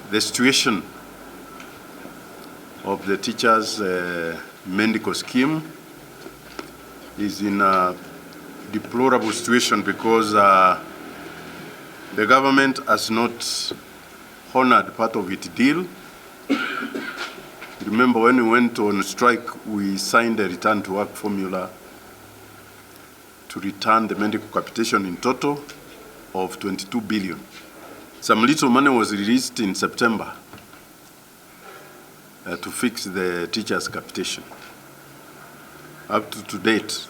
The situation of the teachers' medical scheme is in a deplorable situation because the government has not honored part of its deal. Remember, when we went on strike, we signed a return to work formula to return the medical capitation in total of 22 billion. Some little money was released in September to fix the teachers' capitation. Up to date,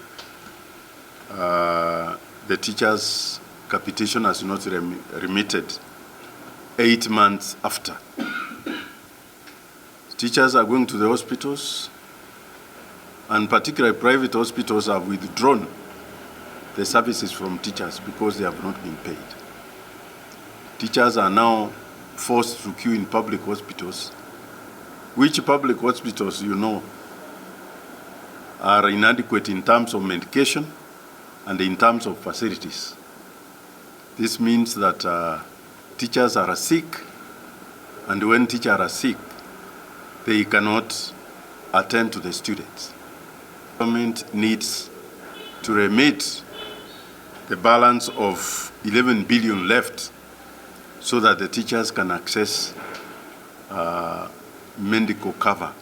the teachers' capitation has not remitted 8 months after. Teachers are going to the hospitals, and particularly private hospitals have withdrawn the services from teachers because they have not been paid. Teachers are now forced to queue in public hospitals, which public hospitals, you know, are inadequate in terms of medication and in terms of facilities. This means that teachers are sick, and when teachers are sick, they cannot attend to the students. The government needs to remit the balance of 11 billion left so that the teachers can access medical cover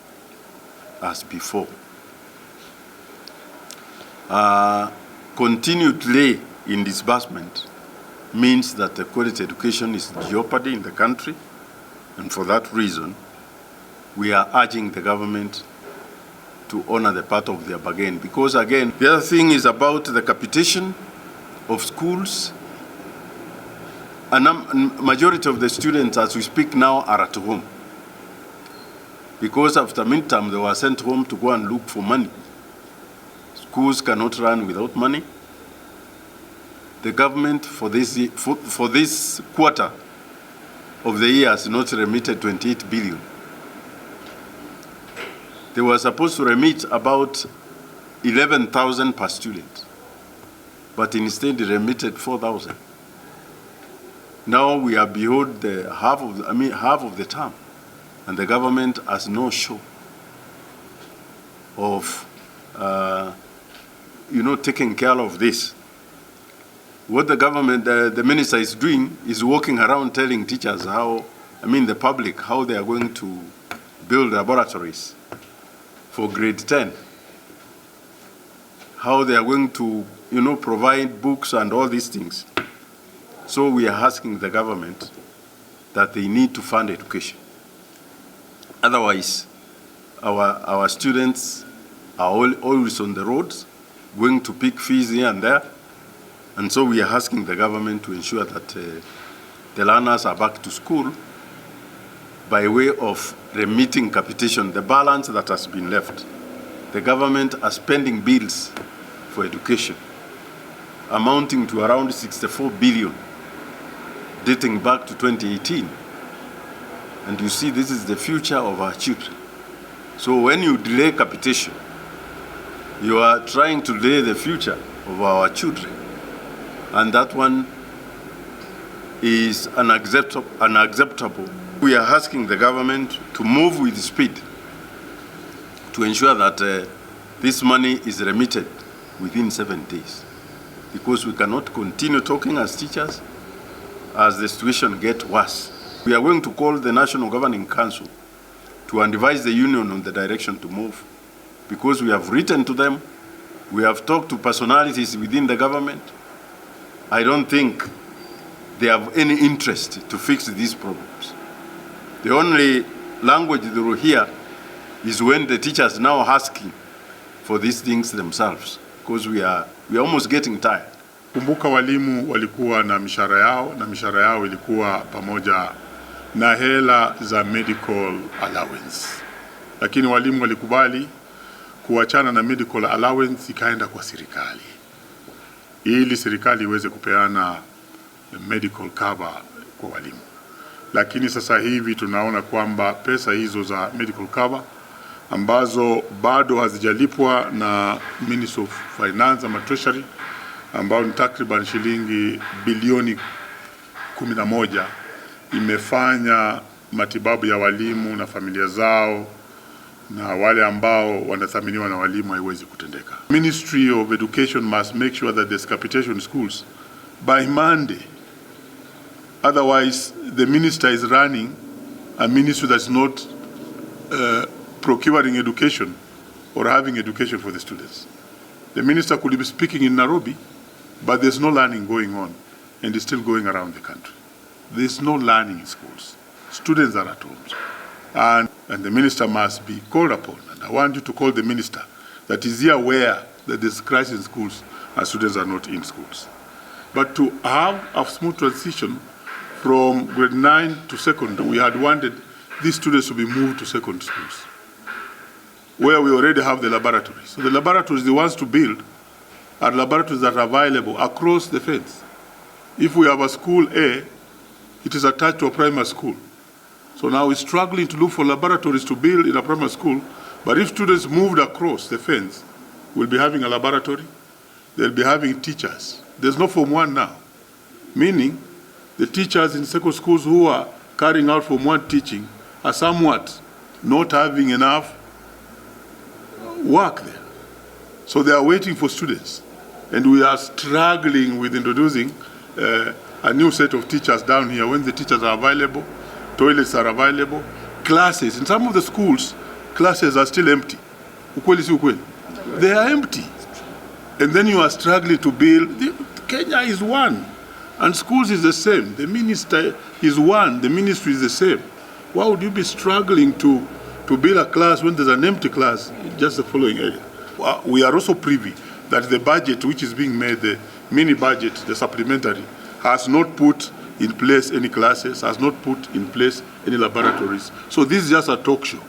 as before. Continued delay in disbursement means that the quality education is in jeopardy in the country, and for that reason, we are urging the government to honor the part of their bargain. Because again, the other thing is about the capitation of schools. A majority of the students, as we speak now, are at home. Because after midterm, they were sent home to go and look for money. Schools cannot run without money. The government for this quarter of the year has not remitted 28 billion. They were supposed to remit about 11,000 per student, but instead they remitted 4,000. Now we are beyond the half of the term, and the government has no show of taking care of this. What the government, the minister is doing is walking around telling teachers the public, how they are going to build laboratories for grade 10, how they are going to, provide books and all these things. So we are asking the government that they need to fund education. Otherwise, our students are always on the roads, going to pick fees here and there. And so we are asking the government to ensure that the learners are back to school by way of remitting capitation, the balance that has been left. The government are spending bills for education amounting to around 64 billion, dating back to 2018. And you see, this is the future of our children. So when you delay capitation, you are trying to delay the future of our children. And that one is unacceptable. We are asking the government to move with speed to ensure that this money is remitted within 7 days. Because we cannot continue talking as teachers as the situation gets worse. We are going to call the National Governing Council to advise the union on the direction to move. Because we have written to them, we have talked to personalities within the government. I don't think they have any interest to fix these problems. The only language they will hear is when the teachers now asking for these things themselves, because we are almost getting tired. Kumbuka walimu walikuwa na mishahara yao ilikuwa pamoja na hela za medical allowance. Lakini walimu walikubali kuachana na medical allowance, ikaenda kwa serikali, ili serikali iweze kupeana medical cover kwa walimu. Lakini sasa hivi tunaona kwamba pesa hizo za medical cover ambazo bado hazijalipwa na Ministry of Finance ama Treasury, ambao ni takriban shilingi bilioni 11, imefanya matibabu ya walimu na familia zao na wale ambao wanathaminiwa na walimu haiwezi kutendeka. Ministry of Education must make sure that there's capitation schools by Monday. Otherwise, the minister is running a ministry that's not procuring education or having education for the students. The minister could be speaking in Nairobi, but there's no learning going on, and it's still going around the country. There's no learning in schools. Students are at home, and the minister must be called upon. And I want you to call the minister that is here aware that there's crisis in schools and students are not in schools. But to have a smooth transition from grade 9 to secondary, we had wanted these students to be moved to secondary schools, where we already have the laboratories. So the laboratories, the ones to build, are laboratories that are available across the fence. If we have a school A, it is attached to a primary school. So now we're struggling to look for laboratories to build in a primary school, but if students moved across the fence, we'll be having a laboratory, they'll be having teachers. There's no Form 1 now, meaning the teachers in secondary schools who are carrying out Form 1 teaching are somewhat not having enough work there. So they are waiting for students. And we are struggling with introducing a new set of teachers down here. When the teachers are available, toilets are available, classes. In some of the schools, classes are still empty. Ukweli si ukweli? They are empty. And then you are struggling to build. Kenya is one. And schools is the same. The minister is one. The ministry is the same. Why would you be struggling to build a class when there's an empty class in just the following area? We are also privy that the budget which is being made, the mini budget, the supplementary, has not put in place any classes, has not put in place any laboratories. So this is just a talk show.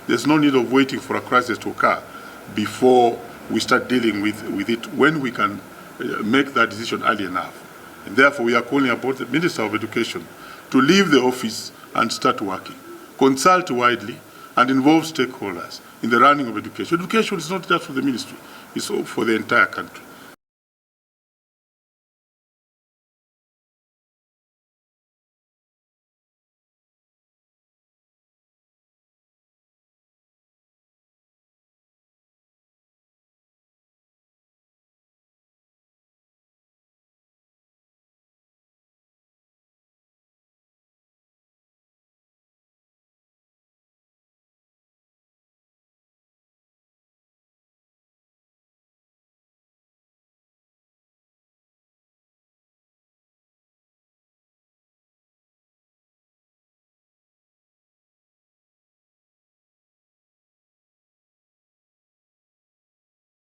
There's no need of waiting for a crisis to occur before we start dealing with it, when we can make that decision early enough. And therefore we are calling upon the Minister of Education to leave the office and start working. Consult widely and involve stakeholders in the running of education. Education is not just for the ministry, it's for the entire country.